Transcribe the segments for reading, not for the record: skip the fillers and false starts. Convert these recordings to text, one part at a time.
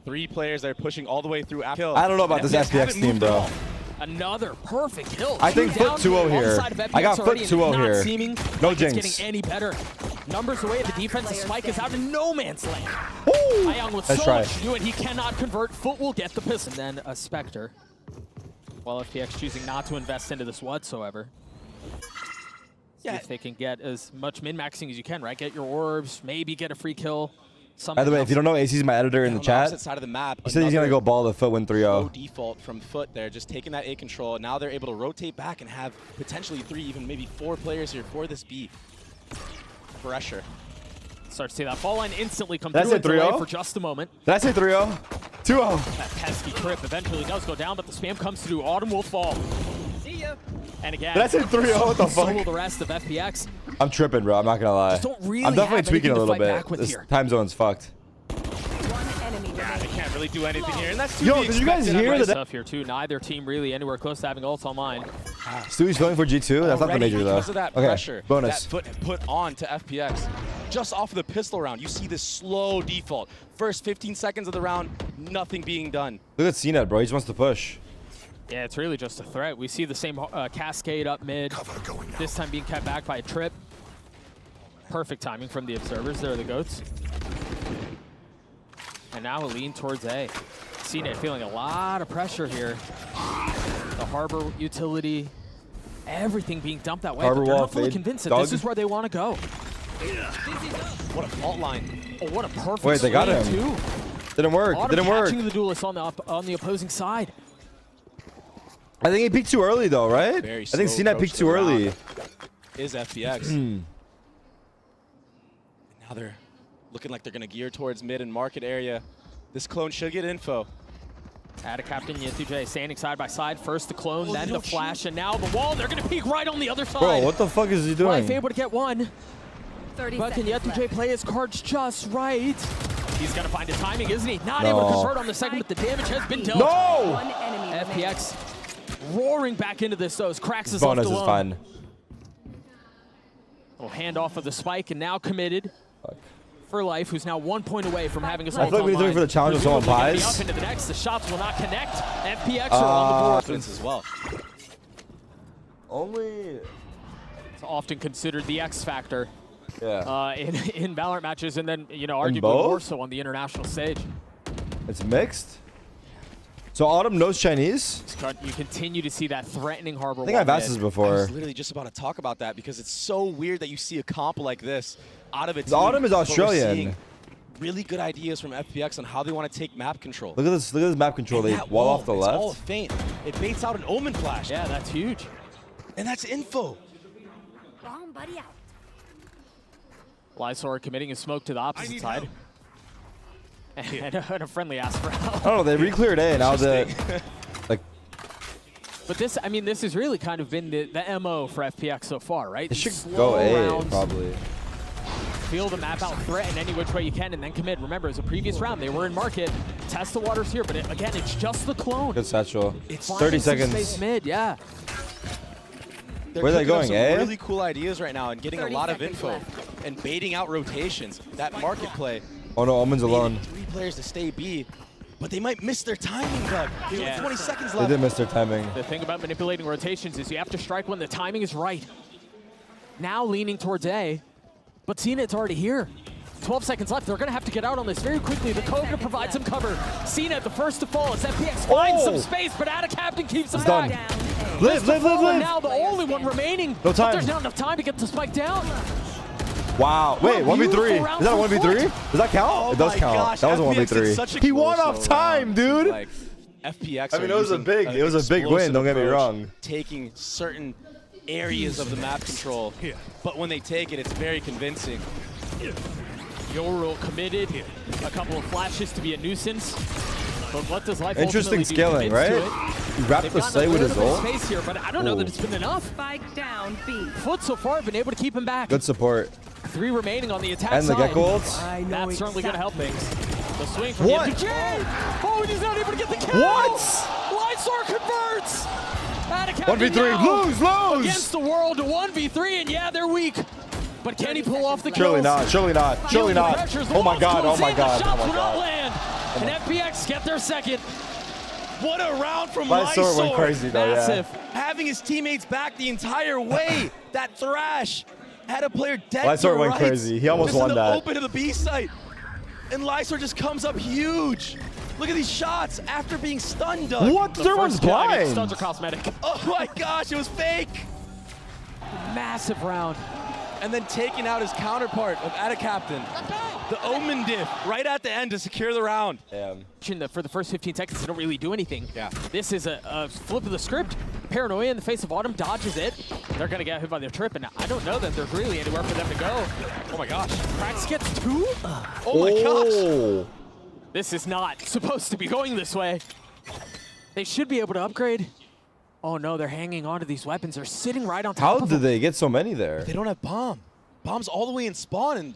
3 players that are pushing all the way through. I don't know about this FPX team, bro. Another perfect kill. I think FUT 2-0 here. I got FUT 2-0 here. No jinx. It's getting any better. Numbers away at the defense. The spike is out in no man's land. Ion with so much to do, and he cannot convert. FUT will get the pistol. And then a Spectre. While FPX choosing not to invest into this whatsoever. Yeah. See if they can get as much min-maxing as you can, right? Get your orbs, maybe get a free kill. By the way, if you don't know, AC's my editor in the chat. Side of the map, he said he's going to go ball the FUT win 3-0. Default from FUT there, just taking that A control. Now they're able to rotate back and have potentially 3, even maybe 4 players here for this B. Pressure. Start to see that fall line instantly come through and delay for just a moment. Did I say 3-0? 2-0. That pesky trip eventually does go down, but the spam comes through. Autumn will fall. See ya. And again, did I say 3-0? What the fuck? So will the rest of FPX. I'm tripping, bro. I'm not gonna lie. I'm definitely tweaking a little bit. This time zone's fucked. Yeah, they can't really do anything here, and that's did you guys hear that stuff here too? Neither team really anywhere close to having ults online. Stewie's going for G2. That's not the major though. Because of that pressure bonus. that FUT put on to FPX. Just off of the pistol round, you see this slow default. First 15 seconds of the round, nothing being done. Look at CNET, bro. He just wants to push. Yeah, it's really just a threat. We see the same cascade up mid. This time being kept back by a trip. Perfect timing from the observers. There are the goats. And now a lean towards A. CNET feeling a lot of pressure here. The Harbor utility, everything being dumped that way. Harbor but they're wall not fully fade. convinced that this is where they want to go. What a fault line. Oh, what a perfect Wait, they got him. Too. Didn't work. Autumn Didn't work. catching the duelist on the opposing side. I think he peaked too early though, right? Very I think slow CNET peaked too early. Is FPX. Now they're looking like they're going to gear towards mid and market area. This clone should get info. Add a Captain Yetuje standing side by side. First the clone, then the flash, and now the wall. They're going to peek right on the other side. Bro, what the fuck is he doing? Life able to get one. But can Yetuje play his cards just right? He's going to find his timing, isn't he? Not able to convert on the second, but the damage has been dealt. No! FPX roaring back into this, though, as Cracks is left alone. Bonus is fine. Little handoff of the spike, and now committed. Fuck. For Life, who's now 1 point away from having his I feel like we need to wait for the challenge with someone buys. Up into the next, the shots will not connect. FPX are on the board as well. Only. It's often considered the X factor. Yeah. In Valorant matches, and then arguably more so on the international stage. It's mixed. So Autumn knows Chinese. You continue to see that threatening Harbor. I think I've asked this before. I was literally just about to talk about that because it's so weird that you see a comp like this out of its. Autumn is Australian. Really good ideas from FPX on how they want to take map control. Look at this! Look at this map control. They wall off the left. It's all faint. It baits out an Omen flash. Yeah, that's huge. And that's info. Bomb buddy out. Lysor committing his smoke to the opposite side. And a friendly ask for help. Oh, they re-cleared A. Now like. But this, I mean, this has really kind of been the MO for FPX so far, right? It should go A, probably. Feel the map out, threaten any which way you can, and then commit. Remember, as a previous round, they were in market. Test the waters here, but again, it's just the clone. Good satchel. It's 30 seconds. Space mid, yeah. Where are they going, some really cool ideas right now and getting a lot of info left. and baiting out rotations. That market play. Oh no, Omen's alone. 3 players to stay B, but they might miss their timing, Doug. They have 20 seconds left. They did miss their timing. The thing about manipulating rotations is you have to strike when the timing is right. Now leaning towards A, but CNET's already here. 12 seconds left. They're going to have to get out on this very quickly. The Cove to provide some cover. CNET the first to fall as FPX finds some space, but Ada Captain keeps them back. Live. Now the only one remaining. No time. But there's not enough time to get the spike down. Wow. Wait, 1v3. Is that a 1v3? Does that count? Oh it does count. Gosh, that was a FPX 1v3. He won off time, dude. Like, FPX. I mean, it was a big win. Don't get me wrong. Taking certain areas of the map control, but when they take it, it's very convincing. Yorul committed. A couple of flashes to be a nuisance. But what does Life Interesting scaling, right? He wrapped the slay with his ult. Space here, but I don't know that it's been enough. Spike down B. FUT so far have been able to keep him back. Good support. 3 remaining on the attack And the side. Gecko ults. That's certainly going to help things. The swing from What? the Oh, and he's not able to get the kill. What? Lysor converts. 1v3. Lose. Against the world to 1v3, and yeah, they're weak. But can he pull off the kills? Surely not. Oh my god. The shots will not land. And FPX get their second. What a round from Lysor went Lysor. crazy though, Massive. yeah. Having his teammates back the entire way. That thrash had a player dead Lysor to went right. crazy. He almost Just won in the that. open to the B site. And Lysor just comes up huge. Look at these shots after being stunned, Doug. What? Third one's blind. Stuns are cosmetic. Oh my gosh, it was fake. Massive round. And then taking out his counterpart of Ada Captain. The Omen diff right at the end to secure the round. Damn. For the first 15 seconds, they don't really do anything. Yeah. This is a flip of the script. Paranoia in the face of Autumn dodges it. They're going to get hit by their trip, and I don't know that there's really anywhere for them to go. Oh my gosh. Krax gets 2? Oh my gosh. This is not supposed to be going this way. They should be able to upgrade. Oh no, they're hanging on to these weapons. They're sitting right on top How of did them. they get so many there? They don't have bomb. Bomb's all the way in spawn, and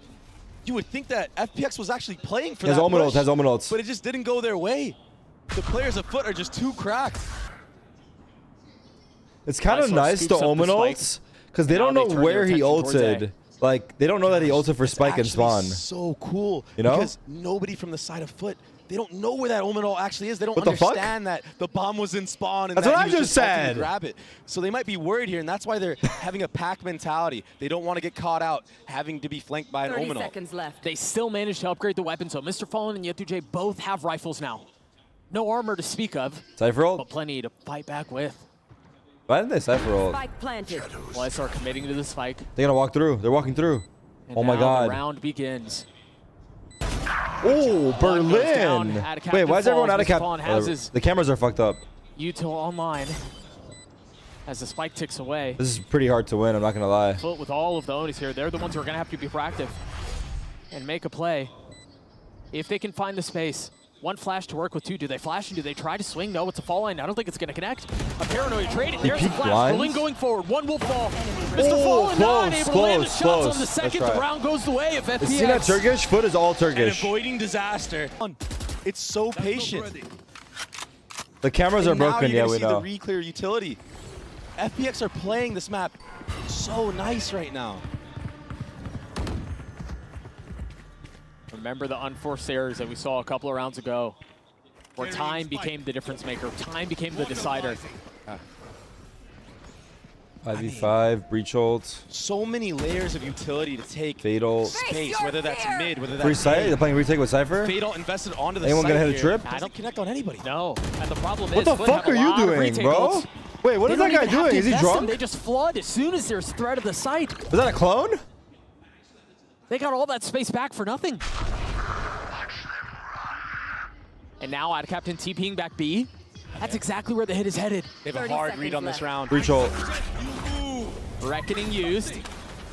you would think that FPX was actually playing for Has that Omen push, ults, has Omen ults. but it just didn't go their way. The players of FUT are just too cracked. It's kind of Lysor nice scoops to up the Omen spike. ults, because they Now don't they know turn their where he attention towards ulted. A. Like, they don't know that he ulted for spike and It's spawn. actually so cool. You know? Because nobody from the side of FUT, they don't know where that Omen ult actually is. They don't What the fuck? understand that the bomb was in spawn and That's that what he I was just ulting to said. grab it. So they might be worried here, and that's why they're having a pack mentality. They don't want to get caught out having to be flanked by an 30 Omen ult. seconds left. They still managed to upgrade the weapon, so Mr. Fallen and Yetuje both have rifles now. No armor to speak of, Cypher but ult? plenty to fight back with. Why didn't they Cypher ult? Spike planted. Lysor committing to the spike. They're gonna walk through. They're walking through. And Oh my now god. The round begins. Oh, One goes down. Berlin. Ada Captain Wait, why is everyone falls. out of Mr. cap? Fallen has his The cameras are fucked up. Yuto online as the spike ticks away. This is pretty hard to win, I'm not gonna lie. FUT with all of the Onis here, they're the ones who are going to have to be proactive and make a play. If they can find the space. One flash to work with 2. Do they flash and do they try to swing? No, it's a fall line. I don't think it's going to connect. A Paranoia trading. There's a peek flash. blinds? Balloon going forward. One will fall. Mr. Oh, Fallen not able to land the close, shots close. on the second. That's The right. round goes the way of FPX. See that Turkish? FUT is all And Turkish. avoiding disaster. It's so patient. The cameras are And now broken, you're yeah, gonna we see know. the re-clear utility. FPX are playing this map so nice right now. Remember the unforced errors that we saw a couple of rounds ago, where time became the difference maker. Time became the decider. 5v5, breach ult, So many layers of utility to take fatal. space, whether that's mid, whether Free that's sight? A. They're playing retake with Cypher? Fatal invested onto the Anyone site gonna hit a here. trip? Doesn't connect on anybody. No, and the problem What is the FUT fuck have a are you lot of doing, retake bro? ults. Wait, what They is that don't guy even have doing? to Is he invest them. drunk? They just flood as soon as there's threat of the site. Is that a clone? They got all that space back for nothing. And now Ada Captain TPing back B. That's exactly where the hit is headed. They have a 30 hard seconds read on this left. round. Breach ult. Reckoning used.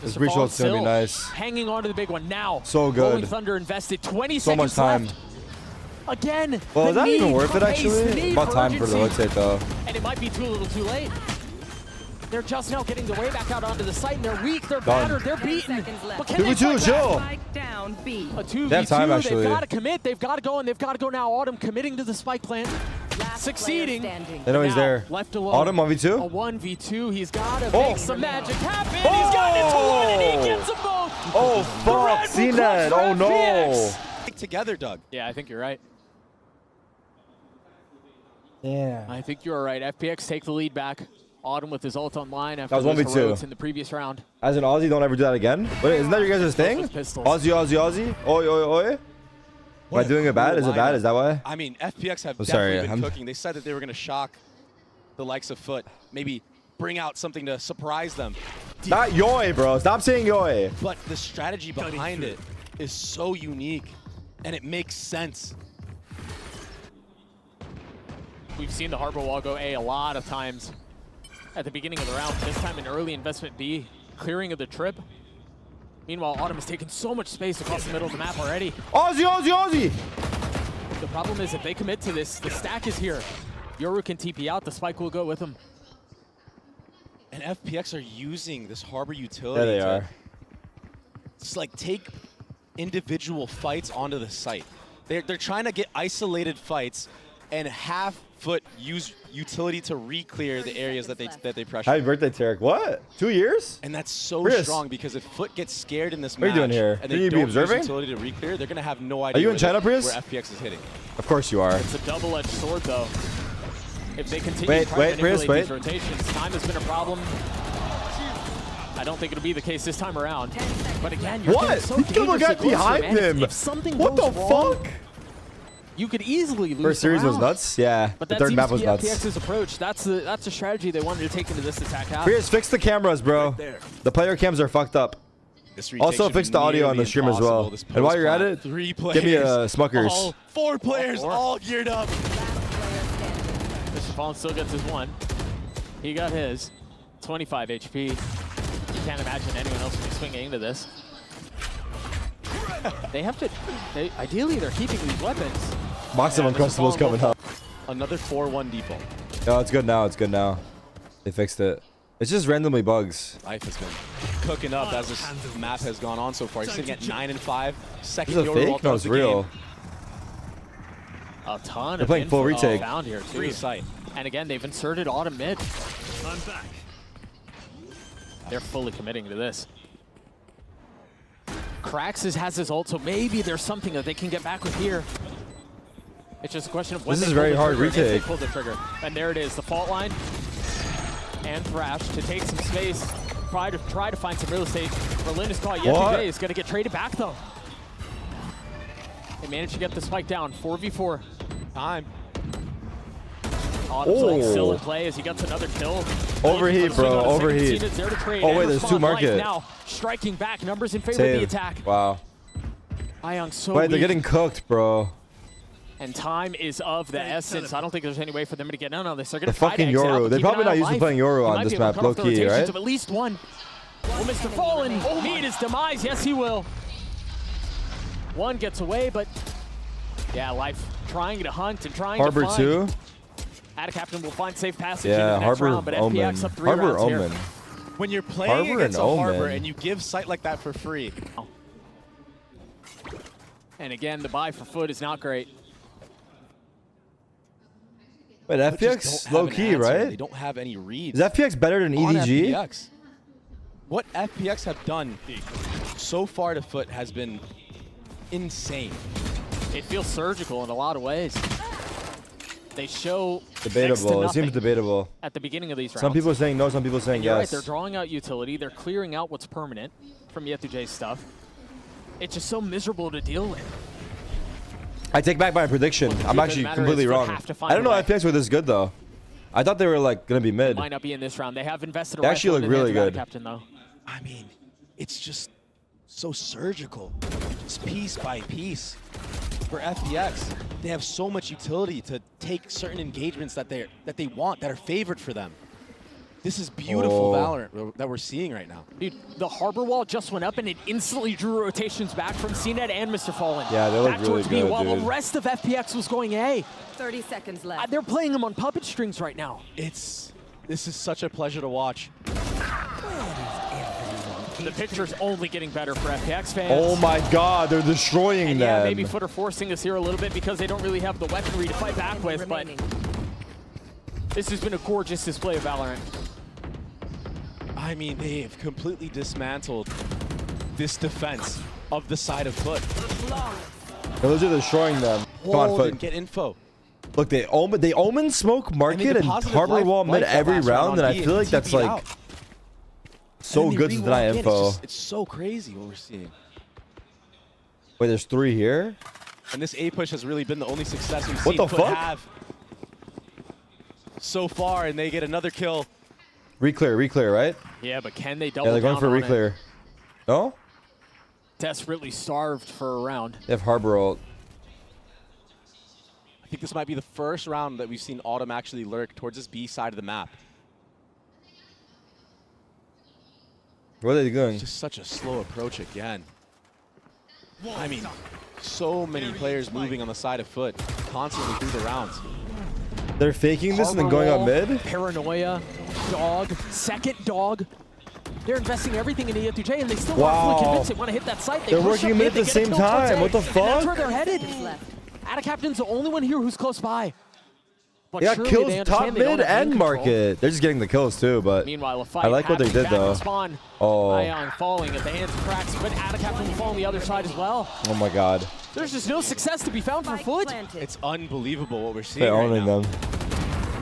This Mr. breach Fallen ult's gonna be still nice. hanging on to the big one now. So good. Rolling Thunder invested 20 So seconds much time. left. Again. Well, the is that even need worth for it, pace, the actually? need About for time for the urgency. rotate, though. And it might be too little too late. They're just now getting their way back out onto the site, and they're weak, they're Done. battered, they're 30 beaten. seconds left. But can they 2v2, fight back? chill. Spike down B. A 2v2, They have time, actually. they've got to commit, they've got to go, and they've got to go now. Autumn committing to the spike plant, Last succeeding. player standing. They know he's Now, there. left alone. Autumn A 1v2? 1v2, he's got to Oh. make some magic happen. He's got it to one, and he gets them both. Oh, fuck. Red Seen will that. clutch Oh, for no. FPX. Together, Doug. Yeah, I think you're right. Yeah. I think you're right. FPX take the lead back. Autumn with his ult online after That was those 1v2. heroics in the previous round. As an Aussie, don't ever do that again. Wait, isn't that your guys' thing? with pistols. Aussie, Aussie, Aussie? Oi, oi, oi? Am I doing it bad? Is it bad? Is that why? I mean, FPX have I'm sorry, definitely been I'm- cooking. They said that they were going to shock the likes of FUT, maybe bring out something to surprise them. Not yoi, bro. Stop saying yoi. But the strategy behind it is so unique, and it makes sense. We've seen the Harbor Wall go A lot of times at the beginning of the round. This time in early investment B, clearing of the trip. Meanwhile, Autumn has taken so much space across the middle of the map already. Aussie, Aussie, Aussie! The problem is if they commit to this, the stack is here. Yoru can TP out, the spike will go with him. And FPX are using this Harbor utility There they to are. just like take individual fights onto the site. They're trying to get isolated fights and have FUT use utility to re-clear the areas that they pressure. Happy birthday, Tarik. What? 2 years? And that's so Chris. strong because if FUT gets scared in this What are match you doing here? and Shouldn't they you be don't observing? use utility to re-clear, they're going to have no idea Are you in China, Prius? where FPX is hitting. Of course you are. It's a double-edged sword, though. If they continue Wait, to try to Prius, manipulate these rotations, time has been a problem. I don't think it'll be the case this time around. But again, you're What? so He killed the guy behind him. If something What the goes wrong, fuck? you could easily lose. First series was nuts. Yeah, But the that third seems map to was be nuts. FPX's approach. That's the strategy they wanted to take into this attack half. Prius, fix the cameras, bro. The player cams are fucked up. Also, fix the audio on the stream as well. And while you're at it, 3 players, give me a Smuckers. all 4 players, all geared up. Mr. Fallen still gets his one. He got his. 25 HP. You can't imagine anyone else will be swinging into this. They have to. Ideally, they're keeping these weapons. Box of Uncrustables coming up. Another 4-1 default. Oh, it's good now. It's good now. They fixed it. It's just randomly bugs. Life has been cooking up as this map has gone on so far. He's sitting at 9 and 5. Second Is it Euro fake? No, it's the real. game. A ton They're of playing full info retake. found here too. Free sight. And again, they've inserted autumn mid. I'm back. They're fully committing to this. Krax has his ult, so maybe there's something that they can get back with here. It's just a question of when This they is pull very the hard trigger, if they retake. pull the trigger. And there it is, the fault line. And Thrash to take some space, try to find some real estate. Berlin is caught. Yetujay is going to get traded back though. They managed to get the spike down. 4v4. Time. Autumn's ult still in play as he gets another kill. Overheat, bro. Overheat. Oh, wait, there's 2 market. Now striking back. Numbers in favor of the attack. Wow. Ion so Wait, they're weak. getting cooked, bro. And time is of the essence. I don't think there's any way for them to get in on this. They're going The to fight fucking exit out, Yoru. but They're keep an probably eye not on used to life. playing Yoru He on might this be able to map, cut off the low-key, rotations right? of at least one. Will Mr. Fallen meet his demise? Yes, he will. One gets away, but yeah, Life trying to hunt and trying Harbor to find. 2. Captain will find safe passage Yeah, in the next Harbor round, but Omen. FPX up 3 Harbor rounds Omen. here. When you're playing Harbor against a and Harbor Omen. and you give sight like that for free. And again, the buy for FUT is not great. Wait, But just FPX don't have low an key, answer. right? They don't have any reads. Is FPX better than on EDG? FPX. What FPX have done so far to FUT has been insane. It feels surgical in a lot of ways. They show next to Debatable. It seems nothing debatable. at the beginning of these rounds. Some people are saying no, some people are saying And you're right, yes. they're drawing out utility. They're clearing out what's permanent from Yetujay's stuff. It's just so miserable to deal with. I take back my prediction. Well, the I'm truth of actually the matter completely is they wrong. have to find I don't know a way. FPX were this good, though. I thought they were, like, going to be mid. Might not be in this round. They have invested a They actually rifle look in the really hands of good. Captain, though. I mean, it's just so surgical. Just piece by piece. For FPX, they have so much utility to take certain engagements that they want, that are favored for them. This is beautiful Valorant that we're seeing right now. Dude, the harbor wall just went up and it instantly drew rotations back from CNET and Mr. Fallen. Yeah, they look back really towards B, good, while dude. the rest of FPX was going A. 30 seconds left. They're playing them on puppet strings right now. This is such a pleasure to watch. The picture's only getting better for FPX fans. Oh my god, they're destroying And them. yeah, maybe FUT are forcing us here a little bit because they don't really have the weaponry to fight back with, but this has been a gorgeous display of Valorant. I mean, they have completely dismantled this defense of the side of FUT. They're literally destroying them. Come on, Hold FUT. and get info. Look, they omen smoke market and positive harbor life- wall mid life that every last round, and on I B feel like that's TP'd like out. so And they good to deny re-walk in. info. It's so crazy what we're seeing. Wait, there's 3 here? And this A push has really been the only success we've What seen the FUT fuck? have so far, and they get another kill. Reclear, right? Yeah, but can they double Yeah, they're going down for on it? reclear. No? Desperately starved for a round. They have harbor ult. I think this might be the first round that we've seen Autumn actually lurk towards this B side of the map. What are they doing? Just such a slow approach again. I mean, so many players moving on the side of FUT constantly through the rounds. They're faking this and then Harbor going up wall, mid? Paranoia, dog, second dog. They're investing everything into Yetujay, and they still Wow. aren't fully convinced they want to hit that site. They They're push working up mid mid, at the they get a same kill towards time. A, What the and that's where fuck? they're headed. Left. Captain's the only one here who's close by. But They got surely kills they top, understand they don't mid, have and main control. market. They're just getting the kills too, but Meanwhile, a fight I like what they happening did back in though. Spawn. Oh. Ion falling at the hands of Cracks, but Atacaptain will fall on the other side as well. Oh my god. There's just no success to be found for FUT. It's unbelievable what we're seeing They're right owning now. them.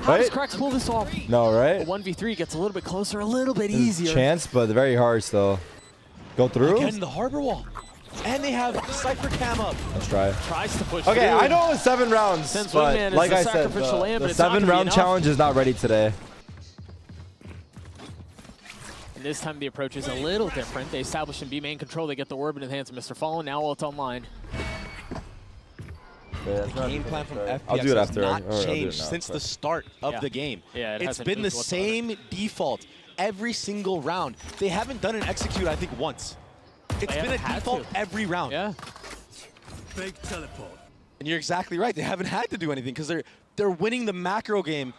How does Right? Cracks pull this off? No, right? A 1v3 gets a little bit closer, a little bit There's a easier. chance, but very hard still. Go through? Again, the harbor wall. And they have the Cypher cam up. Let's try. Tries to push Okay, through. I know it's 7 rounds, Sends but Wingman as like the I said, sacrificial lamb, but the it's not gonna be 7-round enough. challenge is not ready today. And this time the approach is a little different. They establish in B main control. They get the orb in the hands of Mr. Fallen. Now it's online. Yeah, The game plan from FPX I'll do it after. has Or I'll not do it changed now, since sorry. the start of Yeah. the game. Yeah, it it's hasn't been the moved whatsoever. same default every single round. They haven't done an execute, I think, once. It's They been a haven't had default to. every round. Yeah. Fake teleport. And you're exactly right. They haven't had to do anything because they're winning the macro game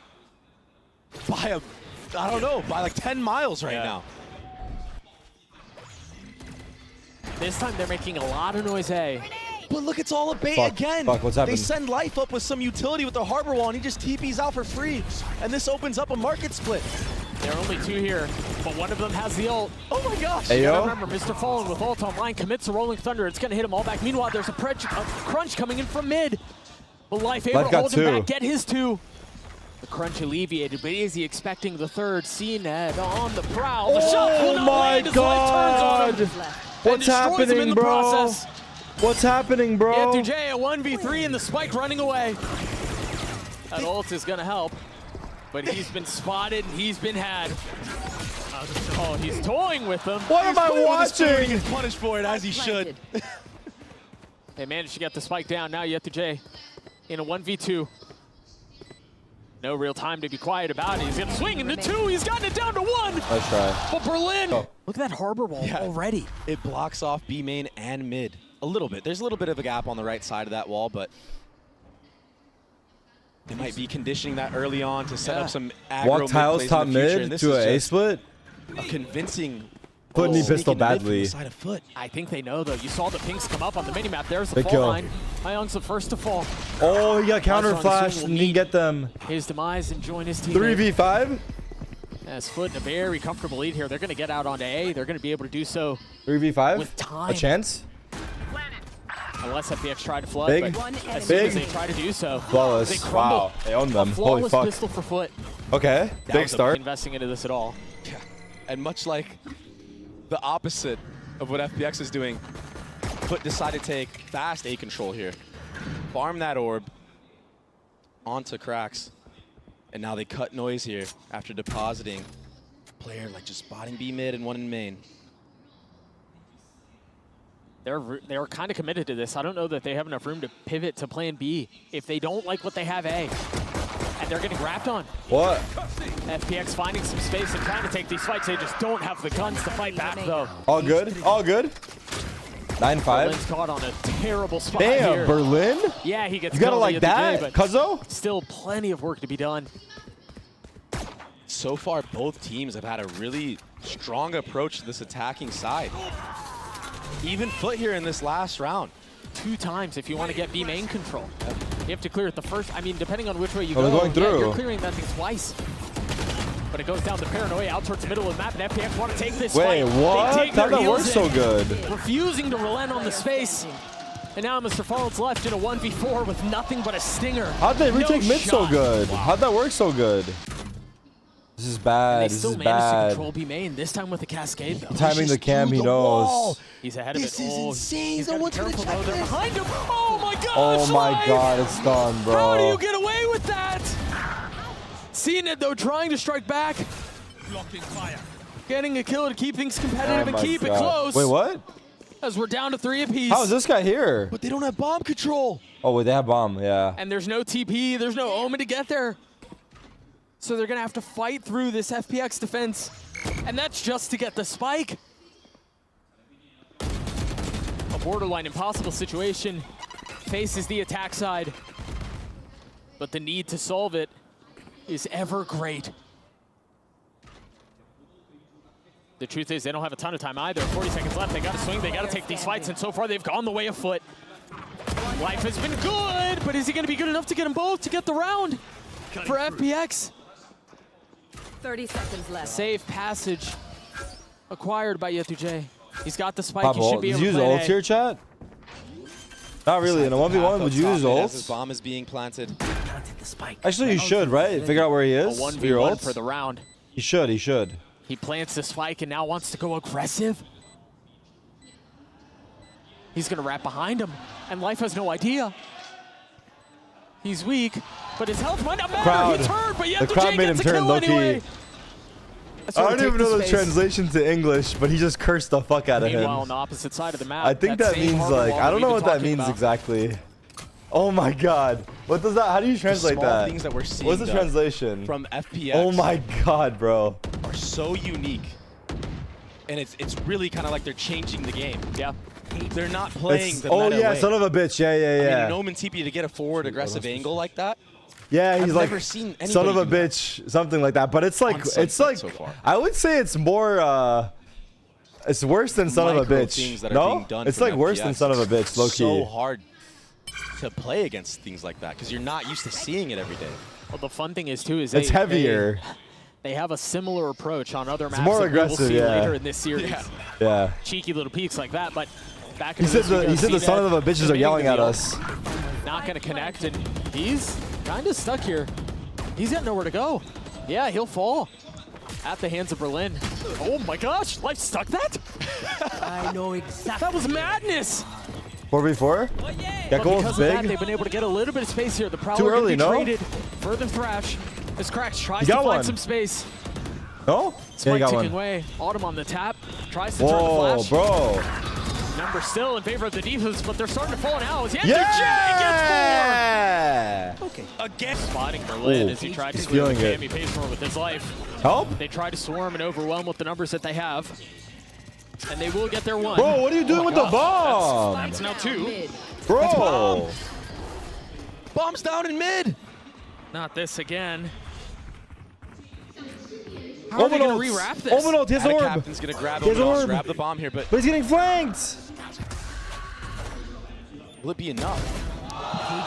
by by like 10 miles right Yeah. now. This time they're making a lot of noise, A. But look, it's all a bait Fuck, again. fuck, what's They happened? send Life up with some utility with the harbor wall, and he just TPs out for free. And this opens up a market split. There are only 2 here, but one of them has the ult. Oh my gosh. Hey, You yo. gotta remember, Mr. Fallen with ult online commits a Rolling Thunder. It's gonna hit him all back. Meanwhile, there's a crunch coming in from mid. But Life able Life to got hold him 2. back, get his 2. The crunch alleviated, but is he expecting the third? CNED on the prowl. The shot will Oh not my land as Life turns on him god! and What's destroys him in happening, the bro? process. What's happening, bro? Yeah, Dujay, a 1v3 and the spike running away. That ult is gonna help, but he's been spotted and he's been had. Oh, he's toying with them. What am I He watching? gets punished for it as he should. They managed to get the spike down. Now Dujay in a 1v2. No real time to be quiet about it. He's gonna swing into 2. He's gotten it down to 1. Let's try. But Berlin, Oh. look at that harbor wall Yeah. already. It blocks off B main and mid a little bit. There's a little bit of a gap on the right side of that wall, but they might be conditioning that early on to set Yeah. up some aggro Walk mid tiles plays top in the future, mid and this to is an A just split. a convincing Foot knee sneak pistol into mid from badly. the side of Foot. I think they know, though. You saw the pinks come up on the minimap. There's the Big fall kill. line. Hyung's the first to fall. Oh, he got counter Lights on the flash swing and will didn't meet. get them. His demise and join his team. 3v5? As Foot in a very comfortable lead here. They're going to get out onto A. They're going to be able to do so 3v5? with time. A chance? Unless FPX try to flood, Big. but as Big. soon as they try to do so, Flawless. they crumble. Wow. They own A them. Holy flawless fuck. pistol for Foot. Okay. That Big was a start. Investing into this at all. Yeah. And much like the opposite of what FPX is doing, Foot decided to take fast A control here. Farm that orb onto Cracks. And now they cut noise here after depositing. Player like just spotting B mid and one in main. They're kind of committed to this. I don't know that they have enough room to pivot to plan B if they don't like what they have A. And they're getting grabbed on. What? FPX finding some space and trying to take these fights. They just don't have the guns to fight back, though. All good? All good? 9-5. Berlin's caught on a terrible spot Damn, here. Berlin? Yeah, he gets You got it killed like the other that, day, but Cuzzo? still plenty of work to be done. So far, both teams have had a really strong approach to this attacking side. Even Foot here in this last round. 2 times if you want to get B main control. You have to clear it the first. I mean, depending on which way you Oh, go, they're going yeah, through. you're clearing that thing twice. But it goes down the paranoia out towards the middle of the map, and FPX want to take this Wait, fight. what? They dig How'd their that work heels so in, good? refusing to relent on the space. And now Mr. Fallen's left in a 1v4 with nothing but a stinger. How'd they No retake mid so shot. good? How'd that work so good? This is bad. They This still is managed to bad. control B main, this time with a cascade, though. Timing the Just cam, through he the knows. wall. He's ahead of This it. is Oh, insane. he's No gotta one's be gonna careful, check though. They're this. behind him. Oh my gosh, Oh my Life! god, it's done, bro. How do you get away with that? Seeing it though, trying to strike back, Blocking fire. getting a kill to keep things competitive Oh and my keep it God. close. Wait, what? As we're down to 3 apiece. How is this guy here? But they don't have bomb control. Oh, wait, they have bomb, yeah. And there's no TP, there's no Omen to get there. So they're gonna have to fight through this FPX defense. And that's just to get the spike. A borderline impossible situation faces the attack side. But the need to solve it is ever great. The truth is they don't have a ton of time either. 40 seconds left, they gotta swing, they gotta take these fights, and so far they've gone the way of Foot. Life has been good, but is he gonna be good enough to get them both to get the round? for FPX. 30 seconds left. Safe passage acquired by Yetu. He's got the spike. Pop He should ult. be Did able you to use play ult here, chat? Not really. In a 1v1, would you use As his ult? bomb is being planted. Actually, you should, right? Figure out where he a is. For your 1v1 ult. for the round. He should. He should. He plants the spike and now wants to go aggressive. He's going to wrap behind him, and Life has no idea. He's weak, but his health might not matter. Crowd. He turned, but The crowd made him turn low key. anyway. I don't even know the translation to English, but he just cursed the fuck out of him. Meanwhile, on the opposite side of the map, I think that same means harbor like, wall I don't we've know been what that talking means about. exactly. Oh my god. What does that, how do you translate Small that? things that we're seeing, What's the though, translation? from FPX Oh my god, bro. are so unique. And it's really kind of like they're changing the game. Yeah. They're not playing It's, the oh meta yeah, way. son of a bitch. Yeah, I yeah, mean, yeah. you know Mintipi to get a forward aggressive angle like that. Yeah, he's I've like never seen son of a anybody do that. bitch, something like that. But it's like On it's Sunset like so far. I would say it's more it's worse than son of a Micro bitch. things that are No, being done it's from like worse than FPX. son of a bitch, low key. So hard to play against things like that because you're not used to seeing it every day. Well, the fun thing is, too, is It's heavier. They have a similar approach on other maps more that aggressive, we will see yeah. later in this series. Yeah. Cheeky little peeks like that, but back in He said the son of a bitches are yelling at us. Not going to connect, and he's kind of stuck here. He's got nowhere to go. Yeah, he'll fall at the hands of Berlin. Oh my gosh, Life stuck that? I know exactly. That was madness. 4v4? But Gecko's because of that, big. they've been able to get a little bit of space here. The Prowler Too gonna early, be no? traded. Further Thrash. As Cracks tries to got find one. some space. No? Yeah, Spike you got ticking one. away. Autumn on the tap. Tries to turn the Whoa, flash. bro. Number still in favor of the defense, but they're starting to fall now. As Yeah! okay. Again. Spotting Berlin Ooh, as he tried to he's clear feeling it. He pays more with his life. Help? They try to swarm and overwhelm with the numbers that they have. And they will get their one. Bro, what are you doing with the bomb? That's now two. Mid. Bro. Bomb's down in mid. Not this again. How are they going to rewrap this? Omenult, his Attic orb. Captain's gonna grab His him, orb. grab the bomb here, but But he's getting flanked. will it be enough?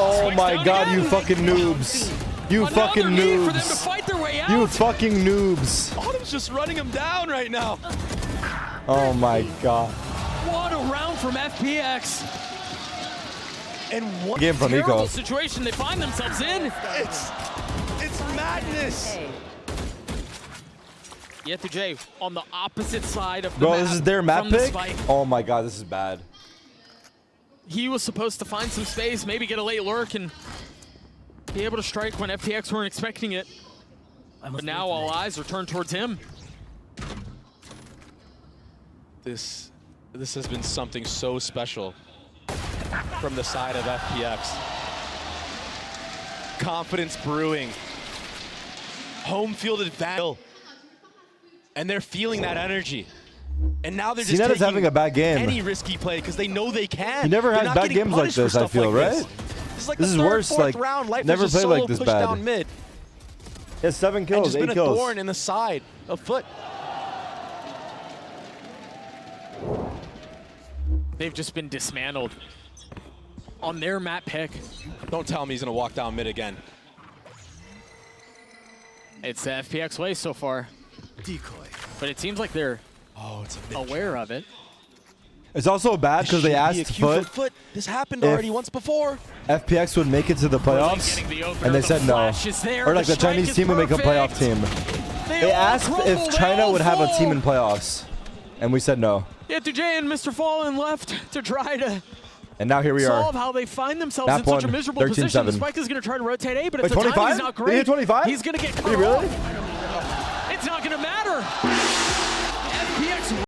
Oh Swings my down god, again. you fucking noobs. You Another fucking need for them to noobs. fight their way out. You fucking noobs. Autumn's just running him down right now. Oh my god. What a round from FPX. And what Game from Terrible Eco. situation they find themselves in. it's madness. Hey. Yetu on the opposite side of the Bro, map this is their map from the pick? spike. Oh my god, this is bad. He was supposed to find some space, maybe get a late lurk and be able to strike when FPX weren't expecting it. But now all eyes are turned towards him. This has been something so special from the side of FPX. Confidence brewing. Home field advantage. And they're feeling that energy. And now they're just Cnet is taking having a bad game. any risky play because they know they can. He never They're has not bad getting games like punished for this, I stuff feel, like right? This is like This the is third, worse, fourth like, round. Life never has just played like solo this pushed bad. down mid. He has 7 And kills, just 8 been a kills. thorn in the side of FUT. They've just been dismantled on their map pick. Don't tell me he's gonna walk down mid again. It's the FPX way so far, Decoy. but it seems like they're Oh, it's a mid. aware of it. It's also bad because they asked FUT FUT. This happened if- already once before. FPX would make it to the playoffs, Getting the opener, and they the said no. flash is there, Or like the strike Chinese is team would make a playoff perfect. team. They all asked crumble, if they China all would have a fall. team in playoffs, and we said no. Yetu and Mr. Fallen left to try to And now here we are. solve how they find themselves Map in such a one, miserable position. The 13-7. Spike is going to try to rotate A, but if Wait, the timing 25? is not Did he great, hit 25? he's going to get Did cut he really? off.